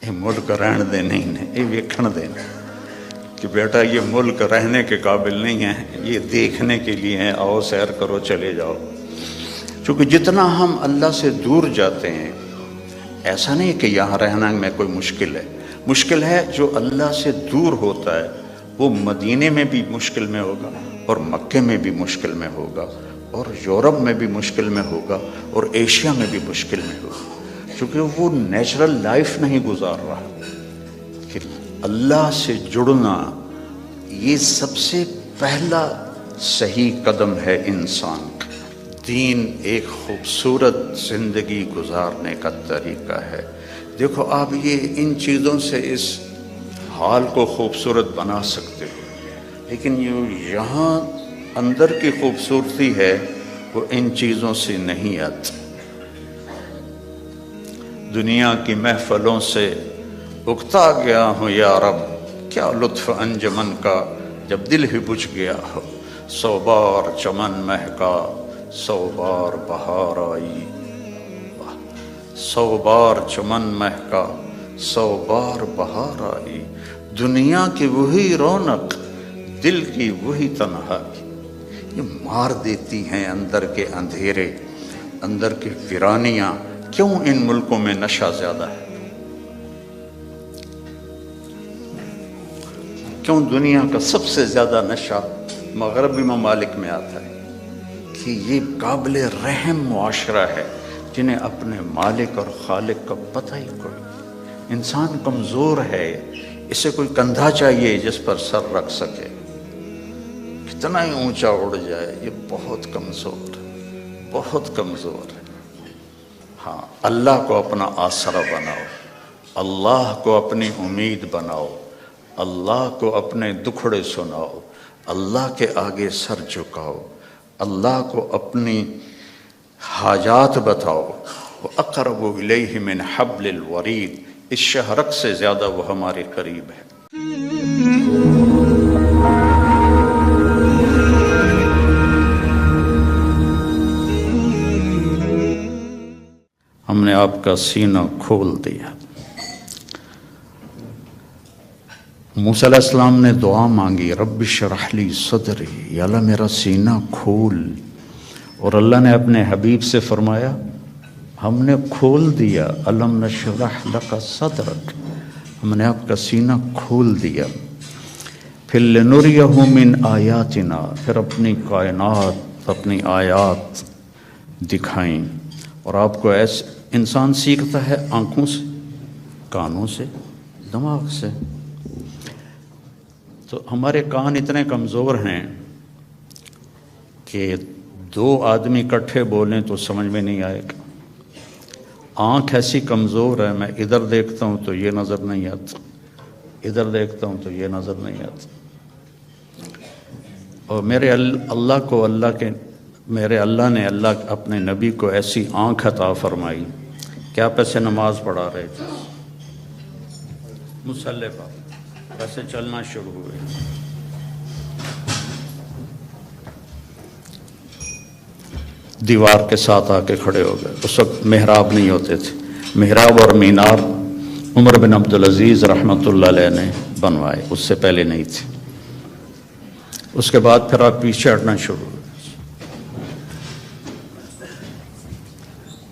یہ ملک رہن دے نہیں نے، یہ ویکھن دے کہ بیٹا یہ ملک رہنے کے قابل نہیں ہے، یہ دیکھنے کے لیے ہیں، آؤ سیر کرو چلے جاؤ۔ چونکہ جتنا ہم اللہ سے دور جاتے ہیں، ایسا نہیں کہ یہاں رہنا میں کوئی مشکل ہے، مشکل ہے جو اللہ سے دور ہوتا ہے وہ مدینے میں بھی مشکل میں ہوگا، اور مکے میں بھی مشکل میں ہوگا، اور یورپ میں بھی مشکل میں ہوگا، اور ایشیا میں بھی مشکل میں ہوگا، کیونکہ وہ نیچرل لائف نہیں گزار رہا۔ کہ اللہ سے جڑنا یہ سب سے پہلا صحیح قدم ہے انسان کا۔ دین ایک خوبصورت زندگی گزارنے کا طریقہ ہے۔ دیکھو آپ یہ ان چیزوں سے اس حال کو خوبصورت بنا سکتے ہو، لیکن یہاں اندر کی خوبصورتی ہے وہ ان چیزوں سے نہیں آتی۔ دنیا کی محفلوں سے اکتا گیا ہوں یا رب، کیا لطف انجمن کا جب دل ہی بجھ گیا ہو۔ 100 بار چمن مہکا 100 بار بہار آئی، 100 بار چمن مہکا 100 بار بہار آئی۔ دنیا کی وہی رونق، دل کی وہی تنہائی، یہ مار دیتی ہیں اندر کے اندھیرے، اندر کی ویرانیاں۔ کیوں ان ملکوں میں نشہ زیادہ ہے؟ کیوں دنیا کا سب سے زیادہ نشہ مغربی ممالک میں آتا ہے؟ کہ یہ قابل رحم معاشرہ ہے جنہیں اپنے مالک اور خالق کا پتہ ہی کوئی۔ انسان کمزور ہے، اسے کوئی کندھا چاہیے جس پر سر رکھ سکے، کتنا ہی اونچا اڑ جائے، یہ بہت کمزور ہے، بہت کمزور ہے۔ ہاں، اللہ کو اپنا آسرا بناؤ، اللہ کو اپنی امید بناؤ، اللہ کو اپنے دکھڑے سناؤ، اللہ کے آگے سر جھکاؤ، اللہ کو اپنی حاجات بتاؤ۔ وَأَقْرَبُ إِلَيْهِ مِنْ حَبْلِ الْوَرِيدِ، اس شہرک سے زیادہ وہ ہمارے قریب ہے۔ ہم نے آپ کا سینہ کھول دیا۔ موسیٰ علیہ السلام نے دعا مانگی، رب اشرح لی صدری، یا اللہ میرا سینہ کھول، اور اللہ نے اپنے حبیب سے فرمایا ہم نے کھول دیا، الم نشرح لک صدرک، ہم نے آپ کا سینہ کھول دیا۔ پھر لنریہ من آیاتنا، پھر اپنی کائنات، اپنی آیات دکھائیں۔ اور آپ کو ایسے انسان سیکھتا ہے آنکھوں سے، کانوں سے، دماغ سے۔ تو ہمارے کان اتنے کمزور ہیں کہ 2 آدمی اکٹھے بولیں تو سمجھ میں نہیں آئے گا۔ آنکھ ایسی کمزور ہے، میں ادھر دیکھتا ہوں تو یہ نظر نہیں آتا، ادھر دیکھتا ہوں تو یہ نظر نہیں آتا۔ اور میرے اللہ نے اپنے نبی کو ایسی آنکھ عطا فرمائی کہ آپ ایسے نماز پڑھا رہے تھے، مصلی پر ایسے چلنا شروع ہوئے، دیوار کے ساتھ آ کے کھڑے ہو گئے۔ اس وقت محراب نہیں ہوتے تھے، محراب اور مینار عمر بن عبدالعزیز رحمۃ اللہ علیہ نے بنوائے، اس سے پہلے نہیں تھے۔ اس کے بعد پھر آپ پیچھے ہٹنا شروع ہوئے،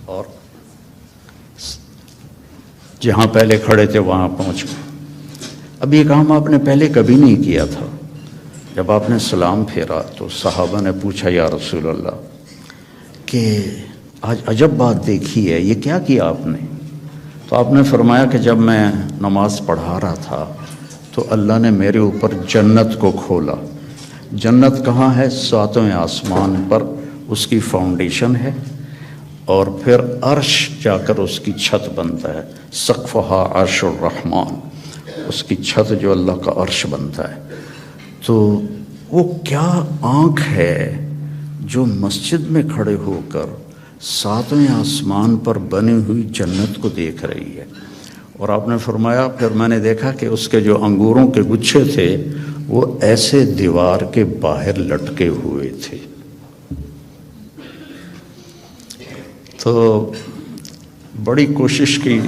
اور جہاں پہلے کھڑے تھے وہاں پہنچ گئے۔ اب یہ کام آپ نے پہلے کبھی نہیں کیا تھا۔ جب آپ نے سلام پھیرا تو صحابہ نے پوچھا یا رسول اللہ کہ آج عجب بات دیکھی ہے، یہ کیا کیا آپ نے؟ تو آپ نے فرمایا کہ جب میں نماز پڑھا رہا تھا تو اللہ نے میرے اوپر جنت کو کھولا۔ جنت کہاں ہے؟ 7ویں آسمان پر اس کی فاؤنڈیشن ہے، اور پھر عرش جا کر اس کی چھت بنتا ہے، سقفہا عرش الرحمن، اس کی چھت جو اللہ کا عرش بنتا ہے۔ تو وہ کیا آنکھ ہے جو مسجد میں کھڑے ہو کر 7ویں آسمان پر بنی ہوئی جنت کو دیکھ رہی ہے۔ اور آپ نے فرمایا پھر میں نے دیکھا کہ اس کے جو انگوروں کے گچھے تھے وہ ایسے دیوار کے باہر لٹکے ہوئے تھے۔ تو بڑی کوشش کی،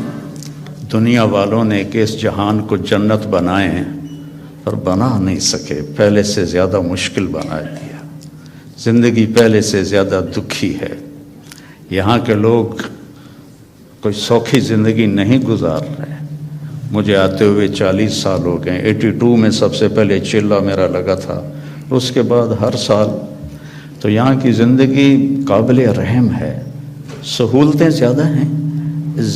دنیا والوں نے کہ اس جہان کو جنت بنائیں اور بنا نہیں سکے، پہلے سے زیادہ مشکل بنا دیا، زندگی پہلے سے زیادہ دکھی ہے۔ یہاں کے لوگ کوئی سوکھی زندگی نہیں گزار رہے۔ مجھے آتے ہوئے 40 سال ہو گئے، 82 میں سب سے پہلے چلہ میرا لگا تھا، اس کے بعد ہر سال۔ تو یہاں کی زندگی قابل رحم ہے، سہولتیں زیادہ ہیں،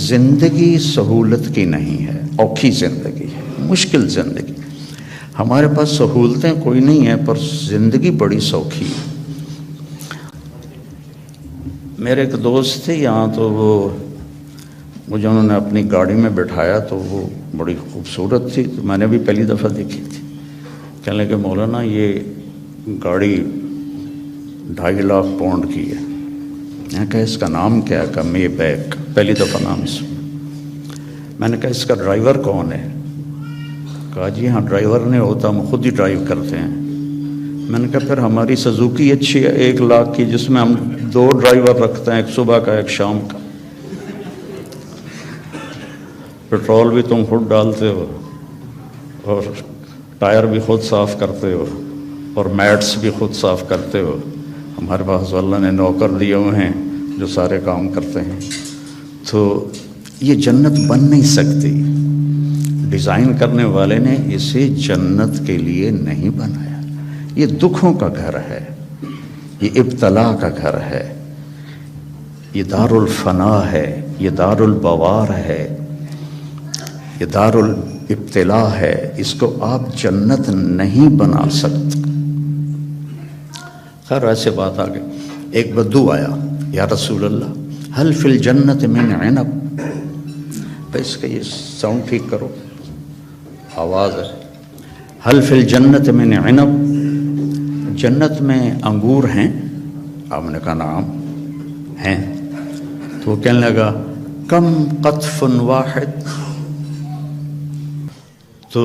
زندگی سہولت کی نہیں ہے، اوکھی زندگی ہے، مشکل زندگی۔ ہمارے پاس سہولتیں کوئی نہیں ہیں پر زندگی بڑی سوکھی ہے۔ میرے ایک دوست تھے یہاں، تو وہ مجھے انہوں نے اپنی گاڑی میں بٹھایا، تو وہ بڑی خوبصورت تھی، میں نے بھی پہلی دفعہ دیکھی تھی۔ کہنے لگے مولانا یہ گاڑی 2.5 لاکھ پاؤنڈ کی ہے۔ میں نے کہا اس کا نام کیا ہے؟ کہ مے بیک، پہلی دفعہ نام سنا۔ میں نے کہا اس کا ڈرائیور کون ہے؟ کہا جی ہاں ڈرائیور نہیں ہوتا، ہم خود ہی ڈرائیو کرتے ہیں۔ میں نے کہا پھر ہماری سزوکی اچھی ہے 1 لاکھ کی، جس میں ہم 2 ڈرائیور رکھتے ہیں، ایک صبح کا ایک شام کا، پیٹرول بھی تم خود ڈالتے ہو اور ٹائر بھی خود صاف کرتے ہو اور میٹس بھی خود صاف کرتے ہو۔ ہمارے پاس اللہ نے نوکر دیے ہوئے ہیں جو سارے کام کرتے ہیں۔ تو یہ جنت بن نہیں سکتی، ڈیزائن کرنے والے نے اسے جنت کے لیے نہیں بنایا۔ یہ دکھوں کا گھر ہے، یہ ابتلا کا گھر ہے، یہ دار الفنا ہے، یہ دار البوار ہے، یہ دار الابتلا ہے۔ اس کو آپ جنت نہیں بنا سکتے۔ خیر ایسے بات آگے، ایک بدو آیا، یا رسول اللہ حل فی الجنت من عنب، اس کا یہ ساؤنڈ ٹھیک کرو، آواز ہے، حل فی الجنت من عنب، جنت میں انگور ہیں؟ آپ نے کہا نعم ہیں۔ تو وہ کہنے لگا کم قطف واحد، تو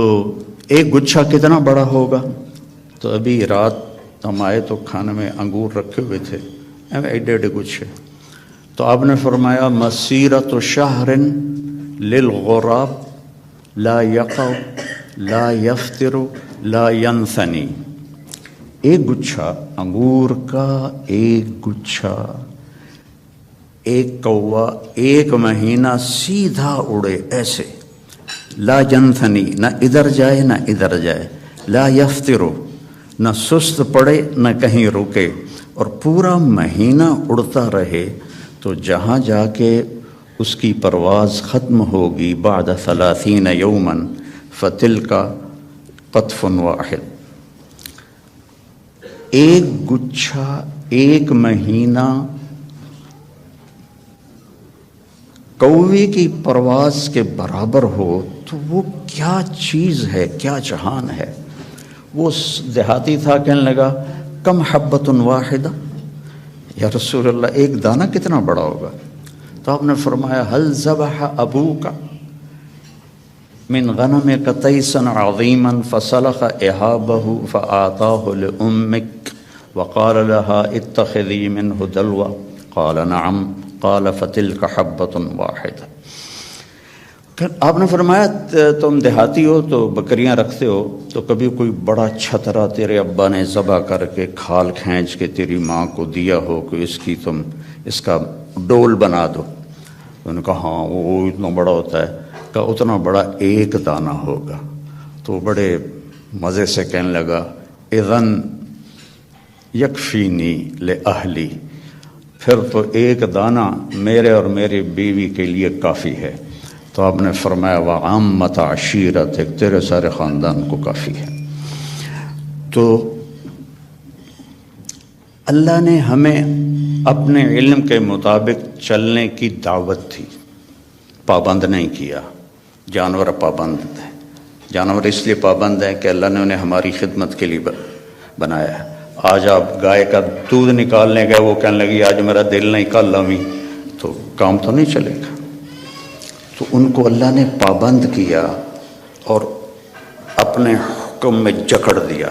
ایک گچھا کتنا بڑا ہوگا؟ تو ابھی رات ہم آئے تو کھانے میں انگور رکھے ہوئے تھے، ایڈے گچھے۔ تو آپ نے فرمایا مسیرۃ شہر للغراب لا یقع لا یفتر لا ینثنی، ایک گچھا انگور کا، ایک گچھا، ایک کوا 1 مہینہ سیدھا اڑے ایسے، لا ینثنی، نہ ادھر جائے نہ ادھر جائے، لا یفتر، نہ سست پڑے نہ کہیں رکے، اور پورا مہینہ اڑتا رہے، تو جہاں جا کے اس کی پرواز ختم ہوگی بعد 30 یوما فتلک قطف واحد، ایک گچھا 1 مہینہ کوے کی پرواز کے برابر ہو تو وہ کیا چیز ہے، کیا جہان ہے۔ وہ دیہاتی تھا، کہنے لگا کم حبۃ واحدہ، یا رسول اللہ ایک دانہ کتنا بڑا ہوگا؟ تو آپ نے فرمایا حل ذبح ابوک من غنمک تیسا عظیما فسلخ احابہ فآتاہ لأمک وقال لها اتخذی منہ دلوا، قال نعم، قال فتلک حبۃ واحدہ۔ آپ نے فرمایا تم دیہاتی ہو تو بکریاں رکھتے ہو، تو کبھی کوئی بڑا چھترا تیرے ابا نے ذبح کر کے کھال کھینچ کے تیری ماں کو دیا ہو کہ اس کا ڈول بنا دو؟ انہوں نے کہا ہاں وہ اتنا بڑا ہوتا ہے۔ کہا اتنا بڑا ایک دانہ ہوگا۔ تو بڑے مزے سے کہنے لگا اذن یکفینی لأہلی، پھر تو ایک دانہ میرے اور میری بیوی کے لیے کافی ہے۔ تو آپ نے فرمایا وعامۃ عشیرتک، تیرے سارے خاندان کو کافی ہے۔ تو اللہ نے ہمیں اپنے علم کے مطابق چلنے کی دعوت تھی، پابند نہیں کیا۔ جانور پابند ہیں، جانور اس لیے پابند ہیں کہ اللہ نے انہیں ہماری خدمت کے لیے بنایا ہے۔ آج آپ گائے کا دودھ نکالنے گئے، وہ کہنے لگی آج میرا دل نہیں کل امی، تو کام تو نہیں چلے گا۔ تو ان کو اللہ نے پابند کیا اور اپنے حکم میں جکڑ دیا،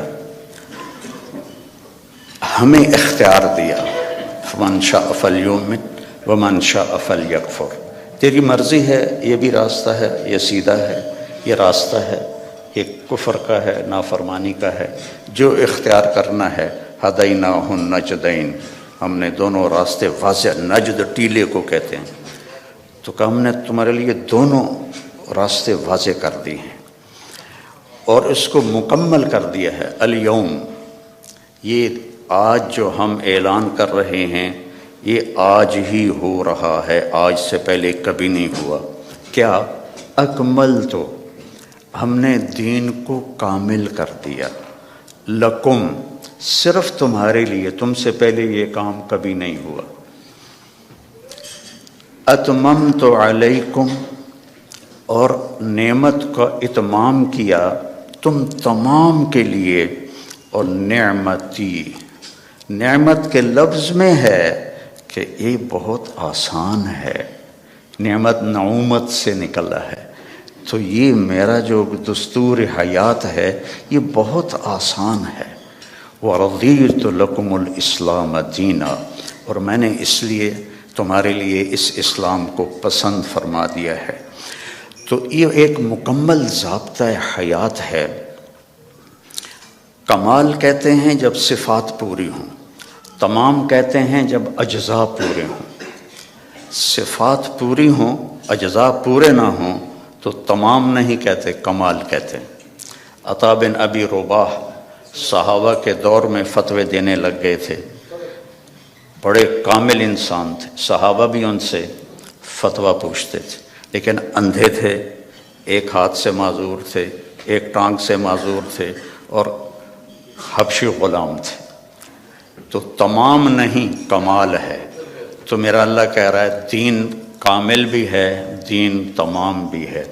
ہمیں اختیار دیا، فمن شاء فلیؤمن ومن شاء فلیکفر، تیری مرضی ہے، یہ بھی راستہ ہے، یہ سیدھا ہے، یہ راستہ ہے، یہ کفر کا ہے، نافرمانی کا ہے، جو اختیار کرنا ہے۔ ہدیناہ النجدین، ہم نے دونوں راستے واضح، نجد ٹیلے کو کہتے ہیں، تو کہ ہم نے تمہارے لیے دونوں راستے واضح کر دی ہیں اور اس کو مکمل کر دیا ہے۔ الیوم، یہ آج جو ہم اعلان کر رہے ہیں یہ آج ہی ہو رہا ہے، آج سے پہلے کبھی نہیں ہوا۔ کیا؟ اکمل، تو ہم نے دین کو کامل کر دیا، لکم، صرف تمہارے لیے، تم سے پہلے یہ کام کبھی نہیں ہوا۔ اتممت علیکم، اور نعمت کا اتمام کیا تم تمام کے لیے، اور نعمتی، نعمت کے لفظ میں ہے کہ یہ بہت آسان ہے، نعمت نعومت سے نکلا ہے، تو یہ میرا جو دستور حیات ہے یہ بہت آسان ہے۔ وَرَضِيتُ لَكُمُ الْإِسْلَامَ دِينًا، اور میں نے اس لیے تمہارے لیے اس اسلام کو پسند فرما دیا ہے۔ تو یہ ایک مکمل ضابطہ حیات ہے۔ کمال کہتے ہیں جب صفات پوری ہوں، تمام کہتے ہیں جب اجزاء پورے ہوں۔ صفات پوری ہوں، اجزاء پورے نہ ہوں تو تمام نہیں کہتے، کمال کہتے ہیں۔ عطا بن ابی رباح صحابہ کے دور میں فتوے دینے لگ گئے تھے، بڑے کامل انسان تھے، صحابہ بھی ان سے فتویٰ پوچھتے تھے، لیکن اندھے تھے، ایک ہاتھ سے معذور تھے، ایک ٹانگ سے معذور تھے، اور حبشی غلام تھے، تو تمام نہیں کمال ہے۔ تو میرا اللہ کہہ رہا ہے دین کامل بھی ہے، دین تمام بھی ہے۔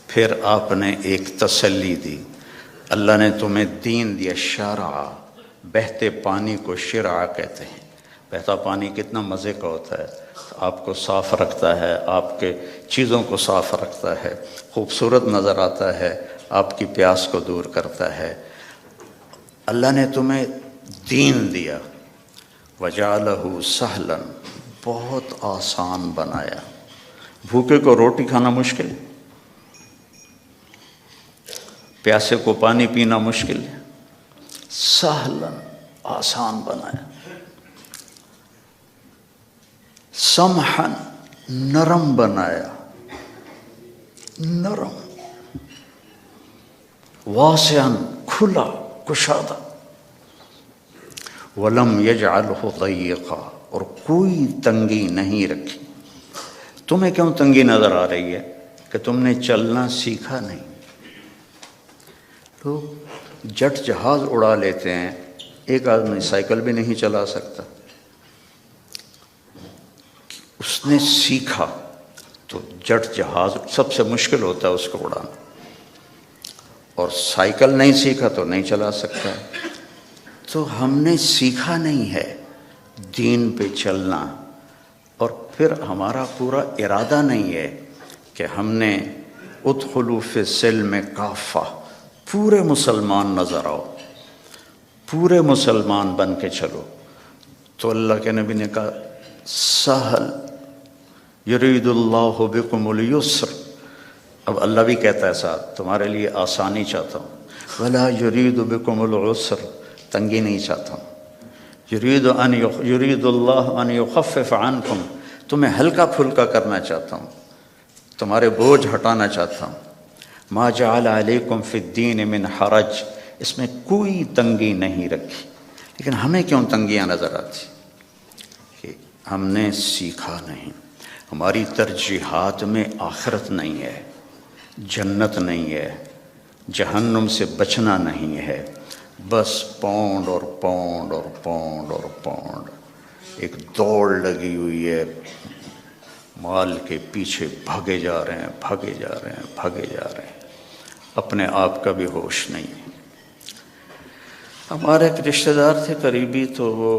پھر آپ نے ایک تسلی دی، اللہ نے تمہیں دین دیا، شرع، بہتے پانی کو شرع کہتے ہیں۔ بہتا پانی کتنا مزے کا ہوتا ہے، آپ کو صاف رکھتا ہے، آپ کے چیزوں کو صاف رکھتا ہے، خوبصورت نظر آتا ہے، آپ کی پیاس کو دور کرتا ہے۔ اللہ نے تمہیں دین دیا، وَجَعَلَهُ سَهْلًا، بہت آسان بنایا۔ بھوکے کو روٹی کھانا مشکل ہے، پیاسے کو پانی پینا مشکل ہے، سہلن، آسان بنایا۔ سمحن، نرم بنایا، نرم، واسعن، کھلا، کشادہ، ولم یجعلہ ضیقا، اور کوئی تنگی نہیں رکھی۔ تمہیں کیوں تنگی نظر آ رہی ہے کہ تم نے چلنا سیکھا نہیں؟ لوگ جٹ جہاز اڑا لیتے ہیں، ایک آدمی سائیکل بھی نہیں چلا سکتا۔ اس نے سیکھا تو جٹ جہاز سب سے مشکل ہوتا ہے اس کو اڑانا، اور سائیکل نہیں سیکھا تو نہیں چلا سکتا۔ تو ہم نے سیکھا نہیں ہے دین پہ چلنا، اور پھر ہمارا پورا ارادہ نہیں ہے کہ ہم نے ادخلوا فی السلم کافہ، پورے مسلمان نظر آؤ، پورے مسلمان بن کے چلو۔ تو اللہ کے نبی نے کہا سہل، یرید اللہ بکم الیسر، اب اللہ بھی کہتا ہے ساتھ تمہارے لیے آسانی چاہتا ہوں، ولا یرید بکم العسر، تنگی نہیں چاہتا ہوں، یرید اللہ ان یخفف عنکم، تمہیں ہلکا پھلکا کرنا چاہتا ہوں، تمہارے بوجھ ہٹانا چاہتا ہوں۔ ما جعل علیکم فی الدین من حرج، اس میں کوئی تنگی نہیں رکھی۔ لیکن ہمیں کیوں تنگیاں نظر آتی؟ کہ ہم نے سیکھا نہیں، ہماری ترجیحات میں آخرت نہیں ہے، جنت نہیں ہے، جہنم سے بچنا نہیں ہے، بس پاؤنڈ اور پاؤنڈ اور پاؤنڈ اور پاؤنڈ، ایک دوڑ لگی ہوئی ہے، مال کے پیچھے بھاگے جا رہے ہیں، بھاگے جا رہے ہیں، بھاگے جا رہے ہیں، اپنے آپ کا بھی ہوش نہیں ہے۔ ہمارے ایک رشتہ دار تھے قریبی، تو وہ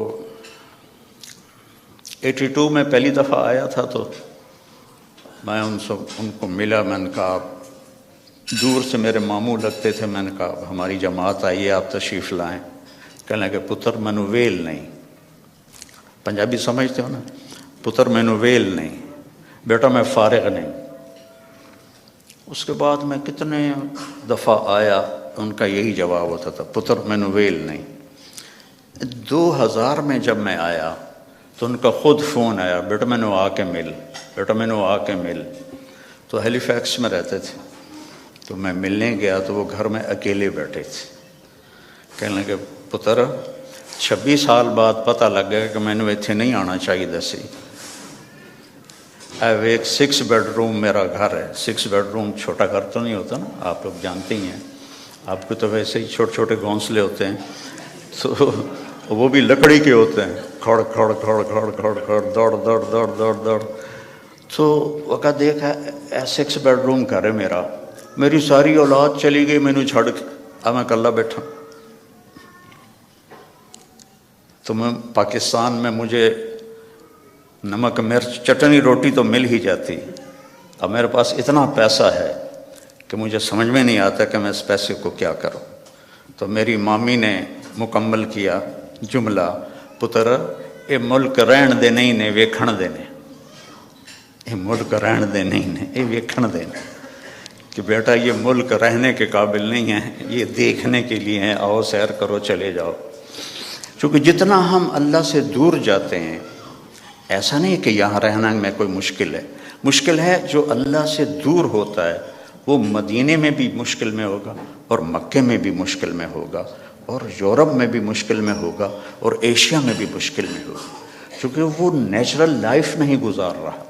82 میں پہلی دفعہ آیا تھا، تو میں ان کو ملا، میں نے کہا دور سے میرے ماموں لگتے تھے، میں نے کہا ہماری جماعت آئی ہے، آپ تشریف لائیں۔ کہنے لگے پتر مینوں ویل نہیں، پنجابی سمجھتے ہو نا، پتر مینوں ویل نہیں، بیٹا میں فارغ نہیں. اس کے بعد میں کتنے دفعہ آیا، ان کا یہی جواب ہوتا تھا، پتر مینوں ویل نہیں. 2000 میں جب میں آیا تو ان کا خود فون آیا، بیٹا مینوں آ کے مل، بیٹا مینوں آ کے مل. تو ہیلی فیکس میں رہتے تھے، تو میں ملنے گیا تو وہ گھر میں اکیلے بیٹھے تھے. کہنے لگے پتر 26 سال بعد پتہ لگ گیا کہ مینوں ایتھے نہیں آنا چاہیے سی. ایک 6 بیڈ روم میرا گھر ہے. 6 بیڈ روم چھوٹا گھر تو نہیں ہوتا نا، آپ لوگ جانتے ہی ہیں. آپ کو تو ویسے ہی چھوٹے چھوٹے گھونسلے ہوتے ہیں، تو وہ بھی لکڑی کے ہوتے ہیں، کھڑ کھڑ کھڑ کھڑ کھڑ کھڑ دوڑ دوڑ دوڑ دوڑ دوڑ. تو وقت دیکھا 6 بیڈ روم گھر ہے میرا، میری ساری اولاد چلی گئی مینوں چھڑ کے، اب میں کلا بیٹھا. تو میں پاکستان میں مجھے نمک مرچ چٹنی روٹی تو مل ہی جاتی. اب میرے پاس اتنا پیسہ ہے کہ مجھے سمجھ میں نہیں آتا کہ میں اس پیسے کو کیا کروں. تو میری مامی نے مکمل کیا جملہ، پتر یہ ملک رہن دے نہیں نے ویکھن دے نے. یہ ملک رہن دے نہیں نے، یہ ویکھن دے نے. کہ بیٹا یہ ملک رہنے کے قابل نہیں ہے، یہ دیکھنے کے لیے ہیں، آؤ سیر کرو چلے جاؤ. چونکہ جتنا ہم اللہ سے دور جاتے ہیں، ایسا نہیں کہ یہاں رہنا میں کوئی مشکل ہے. مشکل ہے جو اللہ سے دور ہوتا ہے، وہ مدینے میں بھی مشکل میں ہوگا، اور مکے میں بھی مشکل میں ہوگا، اور یورپ میں بھی مشکل میں ہوگا، اور ایشیا میں بھی مشکل میں ہوگا. چونکہ وہ نیچرل لائف نہیں گزار رہا.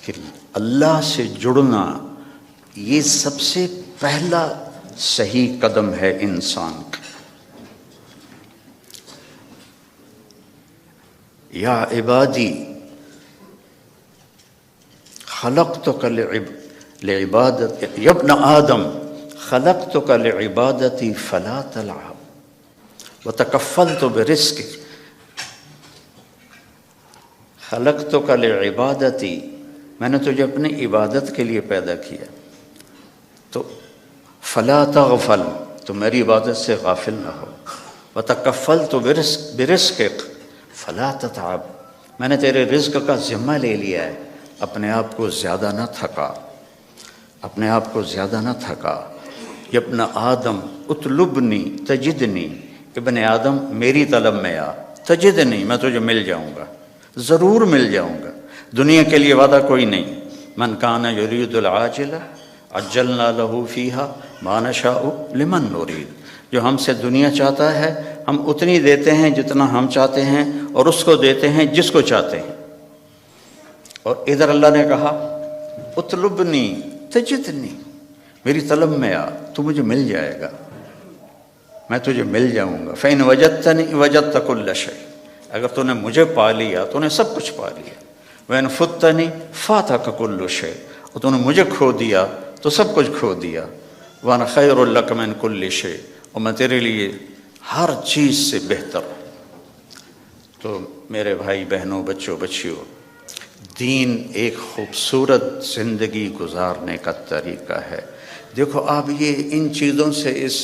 کہ اللہ سے جڑنا یہ سب سے پہلا صحیح قدم ہے انسان کا. یا عبادی خلقتک لعبادت یا ابن آدم خلقتک لعبادتی فلا تلعب وتکفلت برزقک. خلقتک لعبادتی، میں نے تجھے اپنی عبادت کے لیے پیدا کیا، تو فلا تغفل، تو میری عبادت سے غافل نہ ہو. وتکفلت برزقک فلا تتعب، میں نے تیرے رزق کا ذمہ لے لیا ہے، اپنے آپ کو زیادہ نہ تھکا، اپنے آپ کو زیادہ نہ تھکا. یا ابن آدم اطلبنی تجدنی، ابن آدم میری طلب میں آ، تجدنی میں تجھے مل جاؤں گا، ضرور مل جاؤں گا. دنیا کے لیے وعدہ کوئی نہیں. من کان یرید العاجلہ عجلنا لہ فیہا ما نشاء لمن نرید. جو ہم سے دنیا چاہتا ہے ہم اتنی دیتے ہیں جتنا ہم چاہتے ہیں، اور اس کو دیتے ہیں جس کو چاہتے ہیں. اور ادھر اللہ نے کہا اطلبنی تجدنی، میری طلب میں آ، تو مجھے مل جائے گا، میں تجھے مل جاؤں گا. فإن وجدتنی وجدت کل شیء، اگر تو نے مجھے پا لیا تو نے سب کچھ پا لیا. وإن فتنی فاتک کل شیء، اور تو نے مجھے کھو دیا تو سب کچھ کھو دیا. وأنا خیر لک من کل شیء، اور میں تیرے لیے ہر چیز سے بہتر ہوں. تو میرے بھائی بہنوں، بچوں بچیوں، دین ایک خوبصورت زندگی گزارنے کا طریقہ ہے. دیکھو آپ یہ ان چیزوں سے اس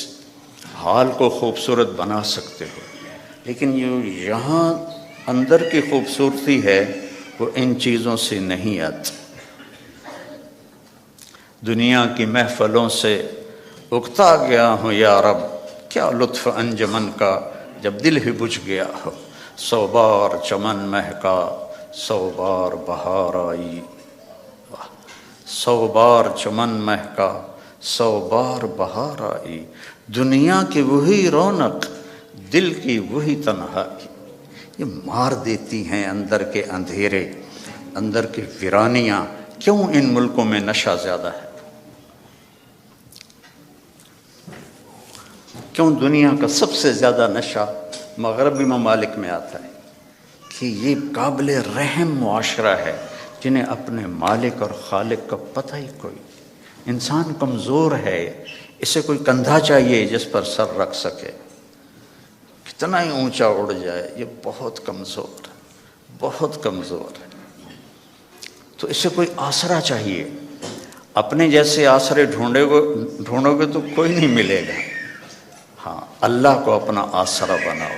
حال کو خوبصورت بنا سکتے ہو، لیکن یہاں اندر کی خوبصورتی ہے وہ ان چیزوں سے نہیں آتی. دنیا کی محفلوں سے اکتا گیا ہوں یا رب، کیا لطف انجمن کا جب دل ہی بجھ گیا ہو. 100 بار چمن مہکا 100 بار بہار آئی، 100 بار چمن مہکا 100 بار بہار آئی. دنیا کی وہی رونق، دل کی وہی تنہائی، یہ مار دیتی ہیں اندر کے اندھیرے، اندر کی ویرانیاں. کیوں ان ملکوں میں نشہ زیادہ ہے؟ کیوں دنیا کا سب سے زیادہ نشہ مغربی ممالک میں آتا ہے؟ کہ یہ قابل رحم معاشرہ ہے جنہیں اپنے مالک اور خالق کا پتہ ہی کوئی. انسان کمزور ہے، اسے کوئی کندھا چاہیے جس پر سر رکھ سکے. کتنا ہی اونچا اڑ جائے یہ بہت کمزور ہے، بہت کمزور ہے. تو اسے کوئی آسرا چاہیے. اپنے جیسے آسرے ڈھونڈو گے تو کوئی نہیں ملے گا. ہاں، اللہ کو اپنا آسرا بناؤ،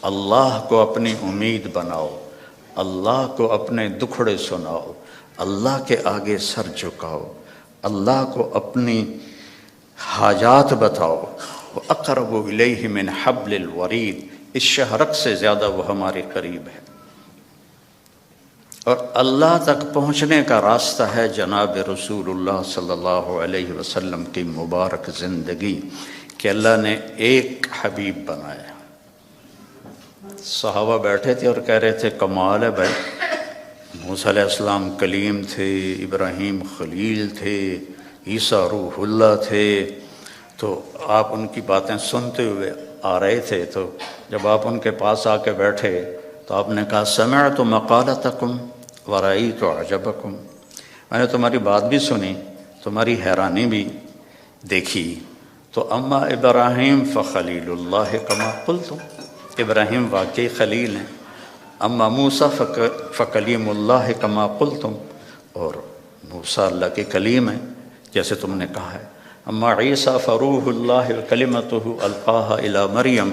اللہ کو اپنی امید بناؤ، اللہ کو اپنے دکھڑے سناؤ، اللہ کے آگے سر جھکاؤ، اللہ کو اپنی حاجات بتاؤ۔ وَأَقْرَبُ إِلَيْهِ مِنْ حَبْلِ الْوَرِيدِ، اس شہرک سے زیادہ وہ ہمارے قریب ہے۔ اور اللہ تک پہنچنے کا راستہ ہے جناب رسول اللہ صلی اللہ علیہ وسلم کی مبارک زندگی، کہ اللہ نے ایک حبیب بنایا۔ صحابہ بیٹھے تھے اور کہہ رہے تھے کمال ہے بھائی، موسیٰ علیہ السلام کلیم تھے، ابراہیم خلیل تھے، عیسیٰ روح اللہ تھے، تو آپ ان کی باتیں سنتے ہوئے آ رہے تھے، تو جب آپ ان کے پاس آ کے بیٹھے تو آپ نے کہا سمعت مقالتکم ورأیت عجبکم، میں نے تمہاری بات بھی سنی، تمہاری حیرانی بھی دیکھی۔ تو اما ابراہیم فخلیل اللہ کما قلتم، ابراہیم واقعی خلیل ہیں۔ اما موسیٰ فکلیم اللہ کما قلتم، اور موسیٰ اللہ کے کلیم ہیں جیسے تم نے کہا ہے۔ اما عیسیٰ فروح اللہ کلمتہ القاہا الی مریم،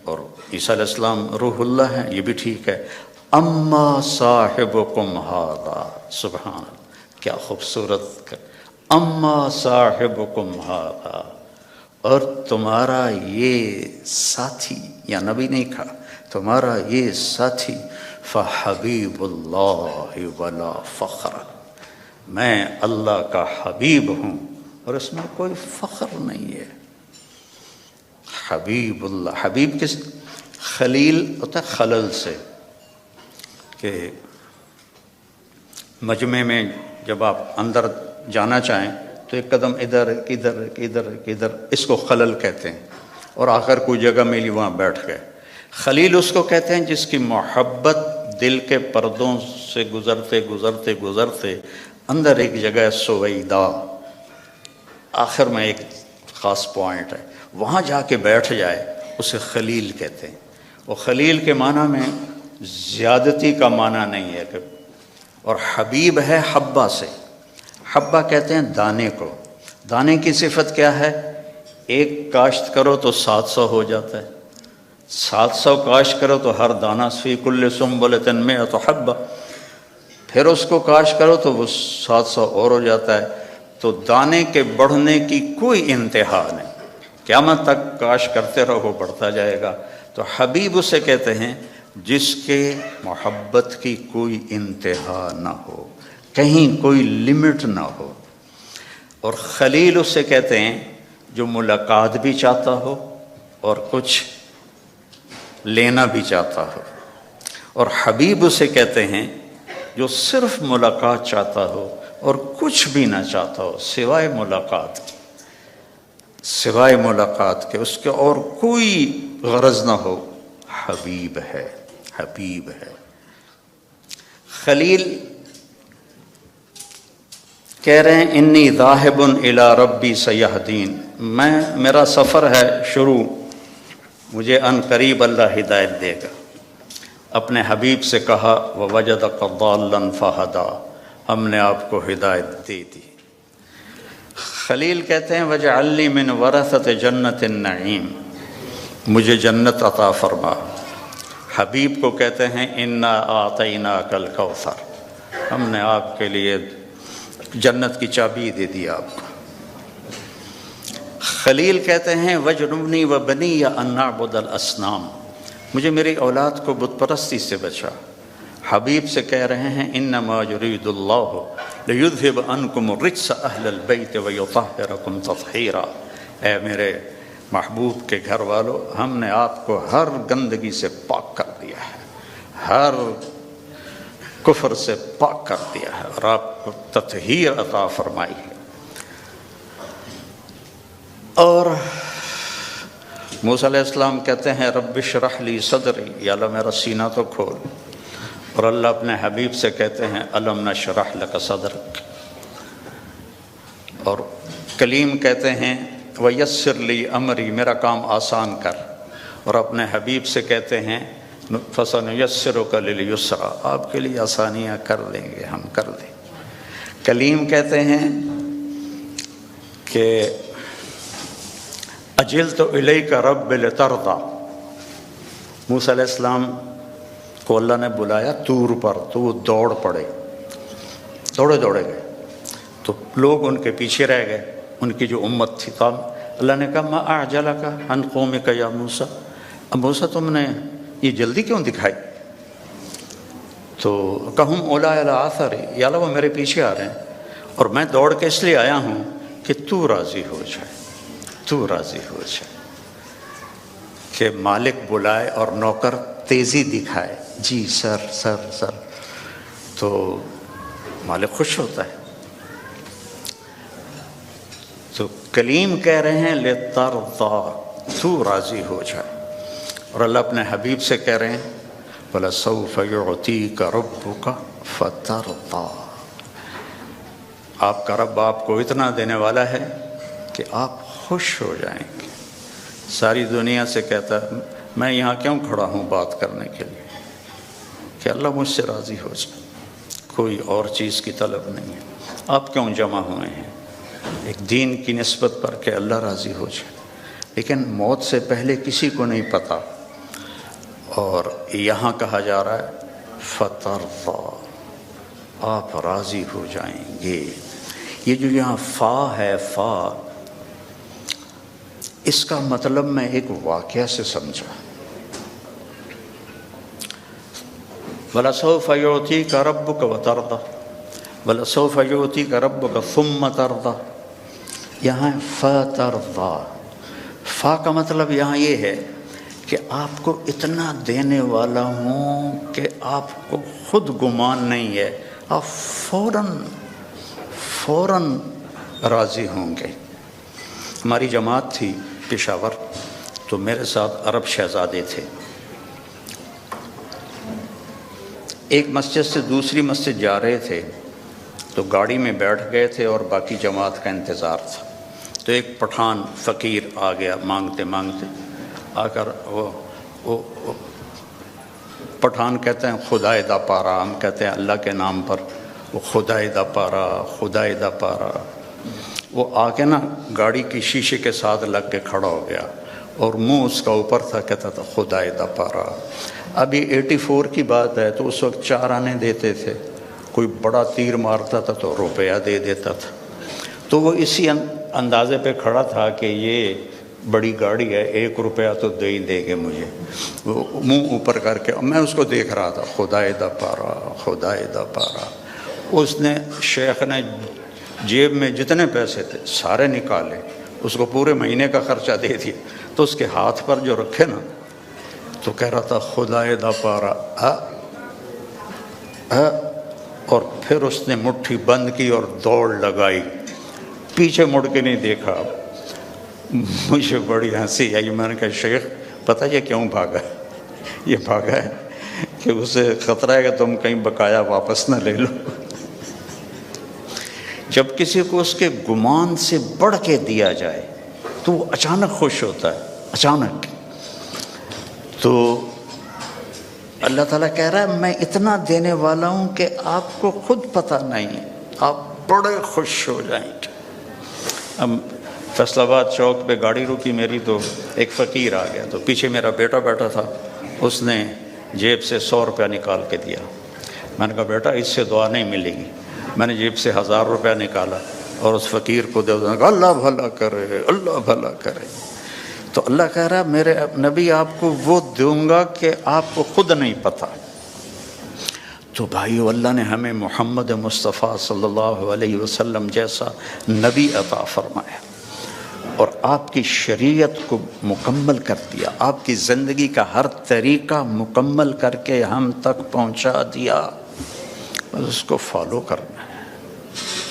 اور عیسیٰ علیہ السلام روح اللہ ہیں، یہ بھی ٹھیک ہے۔ اما صاحبکم ھذا، سبحان اللہ، کیا خوبصورت، اما صاحبکم ھذا، اور تمہارا یہ ساتھی، یا نبی نہیں کہا، تمہارا یہ ساتھی، فحبیب اللہ ولا فخر، میں اللہ کا حبیب ہوں اور اس میں کوئی فخر نہیں ہے۔ حبیب اللہ، حبیب کس، خلیل ہوتا ہے خلل سے، کہ مجمع میں جب آپ اندر جانا چاہیں تو ایک قدم ادھر ادھر ادھر ادھر، اس کو خلل کہتے ہیں، اور آخر کوئی جگہ ملی وہاں بیٹھ گئے۔ خلیل اس کو کہتے ہیں جس کی محبت دل کے پردوں سے گزرتے گزرتے گزرتے اندر ایک جگہ سویدہ، آخر میں ایک خاص پوائنٹ ہے، وہاں جا کے بیٹھ جائے، اسے خلیل کہتے ہیں۔ وہ خلیل کے معنی میں زیادتی کا معنی نہیں ہے، اور حبیب ہے حبہ سے، حبہ کہتے ہیں دانے کو۔ دانے کی صفت کیا ہے؟ ایک کاشت کرو تو 700 ہو جاتا ہے، 700 کاشت کرو تو ہر دانہ فی کل سنبلۃ مئۃ حبہ، پھر اس کو کاشت کرو تو وہ 700 اور ہو جاتا ہے۔ تو دانے کے بڑھنے کی کوئی انتہا نہیں، قیامت تک کاشت کرتے رہو، بڑھتا جائے گا۔ تو حبیب اسے کہتے ہیں جس کے محبت کی کوئی انتہا نہ ہو، کہیں کوئی لمٹ نہ ہو۔ اور خلیل اسے کہتے ہیں جو ملاقات بھی چاہتا ہو اور کچھ لینا بھی چاہتا ہو، اور حبیب اسے کہتے ہیں جو صرف ملاقات چاہتا ہو اور کچھ بھی نہ چاہتا ہو سوائے ملاقات کی، سوائے ملاقات کے اس کے اور کوئی غرض نہ ہو، حبیب ہے، حبیب ہے۔ خلیل کہہ رہے ہیں انی ذاہب الی ربی سیہدین، میرا سفر ہے شروع، مجھے ان قریب اللہ ہدایت دے گا۔ اپنے حبیب سے کہا ووجدک ضالا فہدی، ہم نے آپ کو ہدایت دے دی۔ خلیل کہتے ہیں وجعل لی من ورثۃ جنت النعیم، مجھے جنت عطا فرما۔ حبیب کو کہتے ہیں انا اعطیناک الکوثر، ہم نے آپ کے لیے جنت کی چابی دے دی آپ کو۔ خلیل کہتے ہیں وجنبنی وبنی ان نعبد الاصنام، مجھے میری اولاد کو بت پرستی سے بچا۔ حبیب سے کہہ رہے ہیں انما یرید اللہ لیذھب عنکم الرجس اہل البیت ویطہرکم تطہیرا، اے میرے محبوب کے گھر والو، ہم نے آپ کو ہر گندگی سے پاک کر دیا ہے، ہر کفر سے پاک کر دیا ہے، اور آپ کو تطہیر عطا فرمائی ہے۔ اور موسیٰ علیہ السلام کہتے ہیں رب اشرح لی صدری، یا اللہ میرا سینہ تو کھول، اور اللہ اپنے حبیب سے کہتے ہیں الم نشرح لک صدرک۔ اور کلیم کہتے ہیں ویسر لی امری، میرا کام آسان کر، اور اپنے حبیب سے کہتے ہیں فسنیسرک للیسرا، آپ کے لیے آسانیاں کر دیں گے، ہم کر دیں۔ کلیم کہتے ہیں کہ اجلت الیک رب لترضی، موسیٰ علیہ السلام کو اللہ نے بلایا طور پر تو وہ دوڑ پڑے، دوڑے دوڑے گئے تو لوگ ان کے پیچھے رہ گئے، ان کی جو امت تھی. تو اللہ نے کہا ما اعجلک عن قومک یا موسیٰ، اب موسیٰ تم نے یہ جلدی کیوں دکھائی؟ تو کہم اولیٰ علی آثری، یا اللہ وہ میرے پیچھے آ رہے ہیں اور میں دوڑ کے اس لیے آیا ہوں کہ تو راضی ہو جائے، تو راضی ہو جائے، کہ مالک بلائے اور نوکر تیزی دکھائے، جی سر سر سر، تو مالک خوش ہوتا ہے. تو کلیم کہہ رہے ہیں لِتَرْضَىٰ، تو راضی ہو جائے. اور اللہ اپنے حبیب سے کہہ رہے ہیں وَلَسَوْفَ يُعْطِيكَ رَبُّكَ فَتَرْضَىٰ، آپ کا رب آپ کو اتنا دینے والا ہے کہ آپ خوش ہو جائیں گے. ساری دنیا سے کہتا ہے میں یہاں کیوں کھڑا ہوں بات کرنے کے لیے، کہ اللہ مجھ سے راضی ہو جائے، کوئی اور چیز کی طلب نہیں ہے. آپ کیوں جمع ہوئے ہیں؟ ایک دین کی نسبت پر کہ اللہ راضی ہو جائے. لیکن موت سے پہلے کسی کو نہیں پتہ، اور یہاں کہا جا رہا ہے فَتَرْضَىٰ، آپ راضی ہو جائیں گے. یہ جو یہاں فا ہے، فا، اس کا مطلب میں ایک واقعہ سے سمجھا. وَلَسَوْفَ يُعْطِيكَ رَبُّكَ وَتَرْضَىٰ، وَلَسَوْفَ يُعْطِيكَ رَبُّكَ ثُمَّ تَرْضَىٰ. یہاں فَتَرْضَىٰ، فا کا مطلب یہاں یہ ہے کہ آپ کو اتنا دینے والا ہوں کہ آپ کو خود گمان نہیں ہے، آپ فوراً راضی ہوں گے. ہماری جماعت تھی پشاور، تو میرے ساتھ عرب شہزادے تھے. ایک مسجد سے دوسری مسجد جا رہے تھے تو گاڑی میں بیٹھ گئے تھے اور باقی جماعت کا انتظار تھا. تو ایک پٹھان فقیر آ گیا مانگتے مانگتے، آ کر وہ پٹھان کہتے ہیں خدائے دا پارا، ہم کہتے ہیں اللہ کے نام پر، وہ خدائے دا پارا، خدائے دا پارا. وہ آ کے نا گاڑی کی شیشے کے ساتھ لگ کے کھڑا ہو گیا اور منہ اس کا اوپر تھا، کہتا تھا خدائے دا پارا. ابھی 84 کی بات ہے، تو اس وقت 4 آنے دیتے تھے، کوئی بڑا تیر مارتا تھا تو روپیہ دے دیتا تھا. تو وہ اسی اندازے پہ کھڑا تھا کہ یہ بڑی گاڑی ہے، 1 روپیہ تو دے ہی دے گے مجھے. وہ منہ اوپر کر کے میں اس کو دیکھ رہا تھا، خدائے دا پارا، خدائے دا پارا. اس نے، شیخ نے جیب میں جتنے پیسے تھے سارے نکالے، اس کو پورے مہینے کا خرچہ دے دیا. تو اس کے ہاتھ پر جو رکھے نا تو کہہ رہا تھا خدائے دا پارا، اور پھر اس نے مٹھی بند کی اور دوڑ لگائی، پیچھے مڑ کے نہیں دیکھا. مجھے بڑی ہنسی آئی. میں نے کہا شیخ پتہ یہ کیوں بھاگا ہے؟ یہ بھاگا ہے کہ اسے خطرہ ہے کہ تم کہیں بقایا واپس نہ لے لو. جب کسی کو اس کے گمان سے بڑھ کے دیا جائے تو وہ اچانک خوش ہوتا ہے، اچانک. تو اللہ تعالیٰ کہہ رہا ہے میں اتنا دینے والا ہوں کہ آپ کو خود پتہ نہیں، آپ بڑے خوش ہو جائیں گے. اب فیصل آباد چوک پہ گاڑی رکی میری، تو ایک فقیر آ گیا. تو پیچھے میرا بیٹا بیٹھا تھا، اس نے جیب سے 100 روپیہ نکال کے دیا. میں نے کہا بیٹا اس سے دعا نہیں ملے گی. میں نے جیب سے 1000 روپیہ نکالا اور اس فقیر کو دے دیا. اللہ بھلا کرے، اللہ بھلا کرے. تو اللہ کہہ رہا ہے میرے نبی آپ کو وہ دوں گا کہ آپ کو خود نہیں پتہ. تو بھائیو اللہ نے ہمیں محمد مصطفیٰ صلی اللہ علیہ وسلم جیسا نبی عطا فرمایا اور آپ کی شریعت کو مکمل کر دیا، آپ کی زندگی کا ہر طریقہ مکمل کر کے ہم تک پہنچا دیا. بس اس کو فالو کرنا ہے،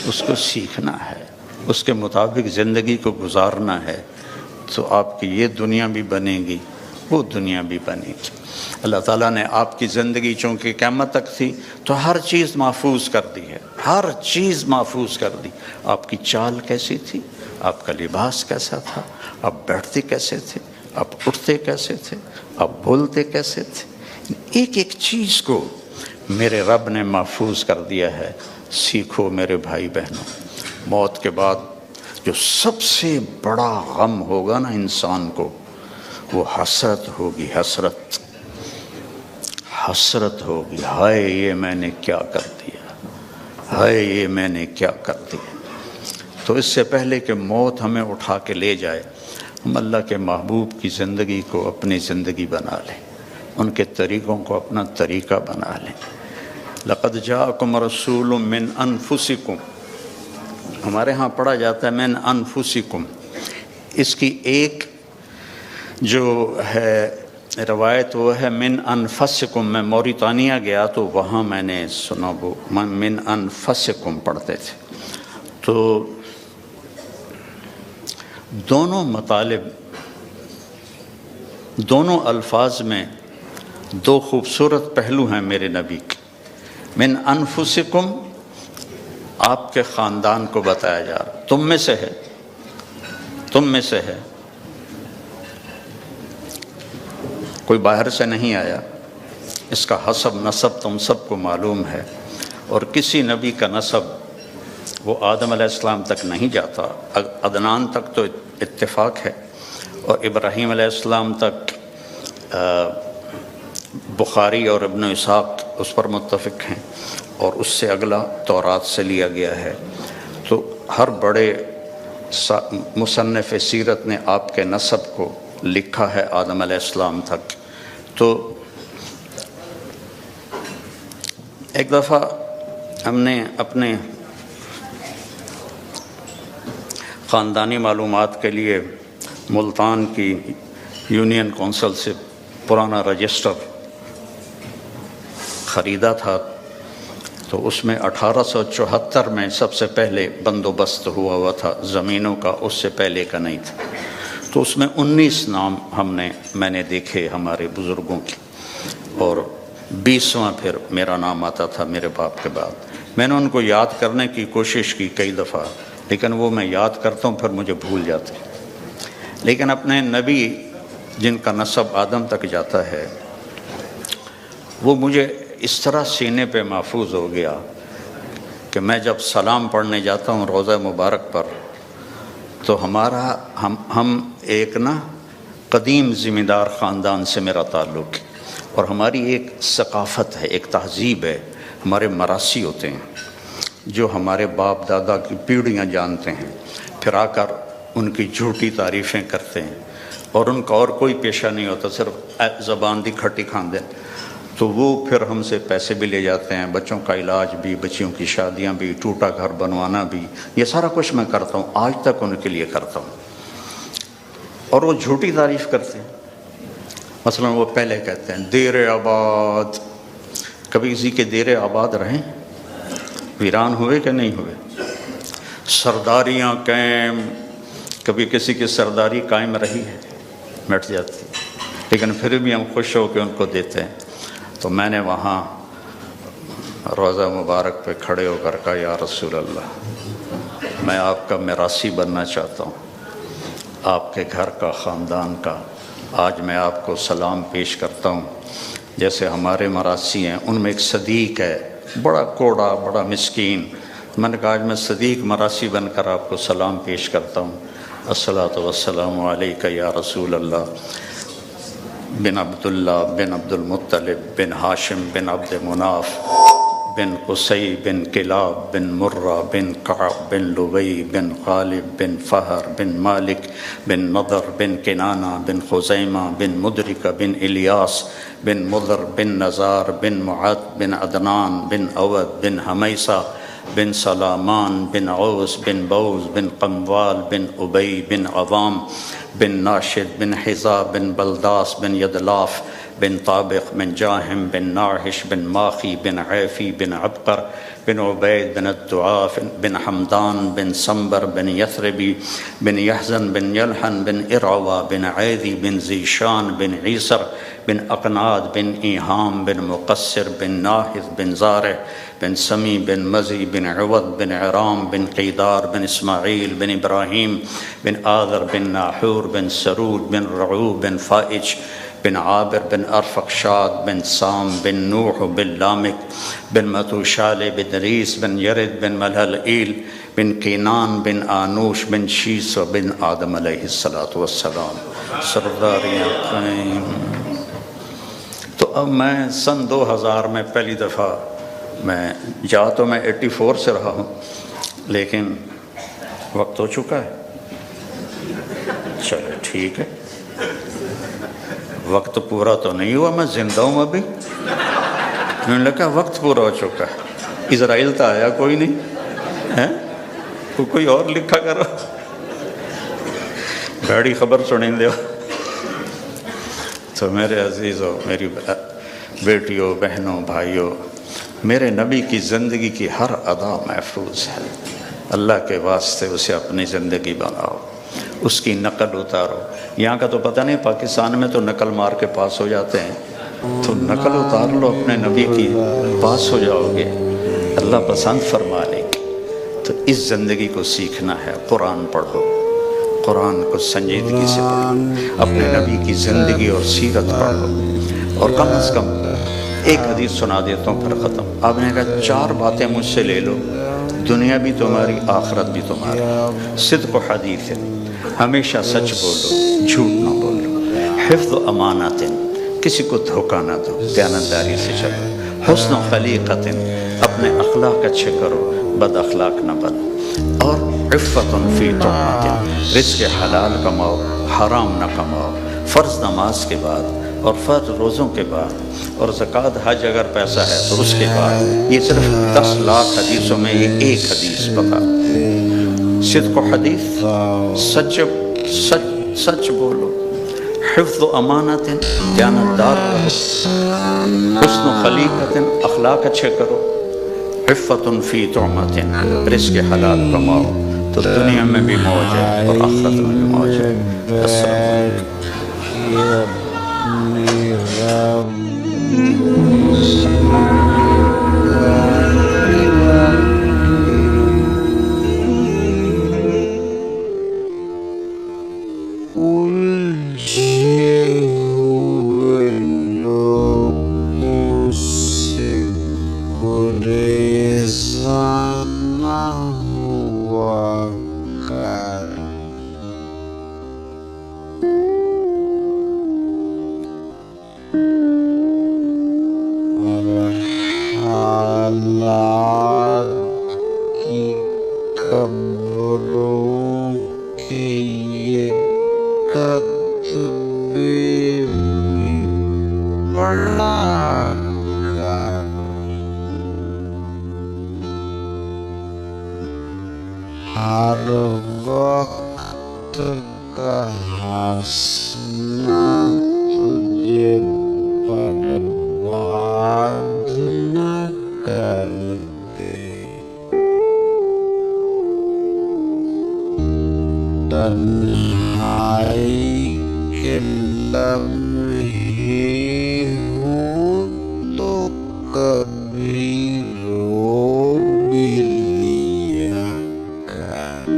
اس کو سیکھنا ہے، اس کے مطابق زندگی کو گزارنا ہے، تو آپ کی یہ دنیا بھی بنے گی، وہ دنیا بھی بنے گی. اللہ تعالیٰ نے آپ کی زندگی چونکہ قیامت تک تھی تو ہر چیز محفوظ کر دی ہے، ہر چیز محفوظ کر دی. آپ کی چال کیسی تھی، آپ کا لباس کیسا تھا، آپ بیٹھتے کیسے تھے، آپ اٹھتے کیسے تھے، آپ بولتے کیسے تھے، ایک ایک چیز کو میرے رب نے محفوظ کر دیا ہے. سیکھو میرے بھائی بہنوں، موت کے بعد جو سب سے بڑا غم ہوگا نا انسان کو، وہ حسرت ہوگی. حسرت ہوگی، ہائے یہ میں نے کیا کر دیا، ہائے یہ میں نے کیا کر دیا۔ تو اس سے پہلے کہ موت ہمیں اٹھا کے لے جائے، ہم اللہ کے محبوب کی زندگی کو اپنی زندگی بنا لیں، ان کے طریقوں کو اپنا طریقہ بنا لیں۔ لقد جاءکم رسول من انفسکم، ہمارے ہاں پڑھا جاتا ہے من انفسکم، اس کی ایک جو ہے روایت وہ ہے من انفسکم۔ میں موریتانیہ گیا تو وہاں میں نے سنا وہ من انفسکم پڑھتے تھے۔ تو دونوں مطالب، دونوں الفاظ میں دو خوبصورت پہلو ہیں میرے نبی کے۔ من انفسکم آپ کے خاندان کو بتایا جا رہا، تم میں سے ہے، تم میں سے ہے، کوئی باہر سے نہیں آیا، اس کا حسب نسب تم سب کو معلوم ہے، اور کسی نبی کا نسب وہ آدم علیہ السلام تک نہیں جاتا، عدنان تک تو اتفاق ہے، اور ابراہیم علیہ السلام تک بخاری اور ابن اسحاق اس پر متفق ہیں، اور اس سے اگلا تورات سے لیا گیا ہے۔ تو ہر بڑے مصنف سیرت نے آپ کے نسب کو لکھا ہے آدم علیہ السلام تک۔ تو ایک دفعہ ہم نے اپنے خاندانی معلومات کے لیے ملتان کی یونین کونسل سے پرانا رجسٹر خریدا تھا، تو اس میں 1874 میں سب سے پہلے بندوبست ہوا تھا زمینوں کا، اس سے پہلے کا نہیں تھا۔ تو اس میں 19 نام میں نے دیکھے ہمارے بزرگوں کی، اور 20واں پھر میرا نام آتا تھا میرے باپ کے بعد۔ میں نے ان کو یاد کرنے کی کوشش کی کئی دفعہ، لیکن وہ میں یاد کرتا ہوں پھر مجھے بھول جاتے۔ لیکن اپنے نبی جن کا نسب آدم تک جاتا ہے، وہ مجھے اس طرح سینے پہ محفوظ ہو گیا کہ میں جب سلام پڑھنے جاتا ہوں روضہ مبارک پر، تو ہم ایک قدیم ذمہ دار خاندان سے میرا تعلق ہے، اور ہماری ایک ثقافت ہے، ایک تہذیب ہے، ہمارے مراثی ہوتے ہیں جو ہمارے باپ دادا کی پیڑھیاں جانتے ہیں، پھر آ کر ان کی جھوٹی تعریفیں کرتے ہیں، اور ان کا اور کوئی پیشہ نہیں ہوتا، صرف زبان دی کھٹی کھاندے۔ تو وہ پھر ہم سے پیسے بھی لے جاتے ہیں، بچوں کا علاج بھی، بچیوں کی شادیاں بھی، ٹوٹا گھر بنوانا بھی، یہ سارا کچھ میں کرتا ہوں، آج تک ان کے لیے کرتا ہوں۔ اور وہ جھوٹی تعریف کرتے ہیں، مثلا وہ پہلے کہتے ہیں دیر آباد، کبھی کسی کے دیر آباد رہیں، ویران ہوئے کہ نہیں ہوئے؟ سرداریاں قائم، کبھی کسی کی سرداری قائم رہی ہے؟ مٹ جاتی، لیکن پھر بھی ہم خوش ہو کے ان کو دیتے ہیں۔ تو میں نے وہاں روضہ مبارک پہ کھڑے ہو کر کہا یا رسول اللہ، میں آپ کا میراثی بننا چاہتا ہوں، آپ کے گھر کا، خاندان کا۔ آج میں آپ کو سلام پیش کرتا ہوں، جیسے ہمارے مراثی ہیں، ان میں ایک صدیق ہے، بڑا کوڑا، بڑا مسکین۔ میں نے کہا آج میں صدیق مراثی بن کر آپ کو سلام پیش کرتا ہوں، الصلاۃ والسلام علیک یا رسول اللہ، بن عبداللہ بن عبد المطلب بن ہاشم بن عبد مناف بن قصی بن کلاب بن مرہ بن کعب بن لبی بن غالب بن فہر بن مالک بن نضر بن کنانہ بن خزیمہ بن مدرکہ بن الیاس بن مضر بن نزار بن معد بن عدنان بن اود بن حمیسہ بن سلامان بن عوس بن بوز بن قموال بن ابی بن عوام بن ناشد بن حذا بن بلداس بن یدلاف بن طابق بن جاہم بن ناحش بن ماخی بن عیفی بن عبقر بن عبید بن الدعاف بن حمدان بن سمبر بن یثربی بن یحزن بن یلحن بن ارعوا بن عیدی بن زیشان بن عیسر بن اقناد بن ایہام بن مقصر بن ناحذ بن زارع بن سمی بن مزی بن عوض بن عرام بن قیدار بن اسماعیل بن ابراہیم بن آذر بن ناحور بن سرود بن رعوب بن فائج بن عابر بن ارفقشاد بن سام بن نوح بن لامک بن متوشال بن ریس بن یرد بن ملحلئیل بن کینان بن آنوش بن شیس بن آدم علیہ السلام۔ سرداریاں قائم۔ تو اب میں سن 2000 میں پہلی دفعہ میں جا تو میں 84 سے رہا ہوں، لیکن وقت ہو چکا ہے. چلو ٹھیک ہے، وقت پورا تو نہیں ہوا، میں زندہ ہوں ابھی. انہوں نے کہا وقت پورا ہو چکا ہے. اسرائیل تو آیا کوئی نہیں ہے، کوئی اور لکھا کرو. گاڑی خبر سنیں دے. تو میرے عزیزوں، میری بیٹیوں، بہنوں، بھائیوں، میرے نبی کی زندگی کی ہر ادا محفوظ ہے. اللہ کے واسطے اسے اپنی زندگی بناؤ، اس کی نقل اتارو. یہاں کا تو پتہ نہیں، پاکستان میں تو نقل مار کے پاس ہو جاتے ہیں، تو نقل اتار لو اپنے نبی کی، پاس ہو جاؤ گے، اللہ پسند فرما لیں گے. تو اس زندگی کو سیکھنا ہے. قرآن پڑھو، قرآن کو سنجیدگی سے پڑھو، اپنے نبی کی زندگی اور سیرت پڑھو. اور کم از کم ایک حدیث سنا دیتا ہوں پھر ختم. آپ نے کہا 4 باتیں مجھ سے لے لو، دنیا بھی تمہاری، آخرت بھی تمہاری. صدق و حدیث ہے، ہمیشہ سچ بولو، جھوٹ نہ بولو. حفظ و امانت، کسی کو دھوکہ نہ دو، دیانتداری سے چلو. حسن و خلیقت، اپنے اخلاق اچھے کرو، بد اخلاق نہ بنو. اور عفت فی طعمت، رزق حلال کماؤ، حرام نہ کماؤ. فرض نماز کے بعد اور فرض روزوں کے بعد اور زکوٰۃ حج اگر پیسہ ہے تو اس کے بعد. یہ صرف 10 لاکھ حدیثوں میں یہ ایک حدیث بتا. صدق و حدیث، سچ بولو. حفظ و امانت، دیانتدار رہو. حسن و خلیقت، اخلاق اچھے کرو. عفت فی طعمت، رزق حلال کماؤ تو دنیا میں بھی موج ہے اور آخرت میں بھی موج ہے. السلام علیکم. ہر وقت کا ہنسنا تجھے برباد نہ کر دے. تنہائی کے لمحے ہوں تو کبھی رو بھی لیا کر.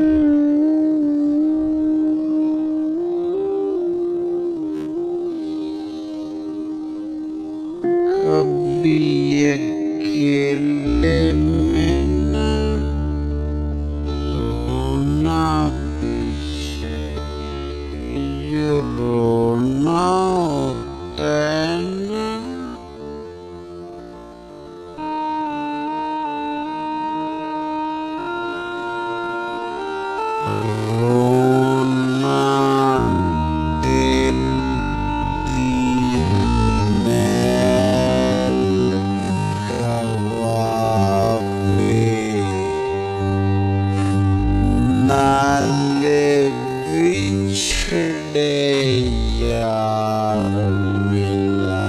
کبھی اکیلے میں رونا پیچھے جو رونا ہوتا ہے نا، رونا دل نالے بچھڑے یار ملا.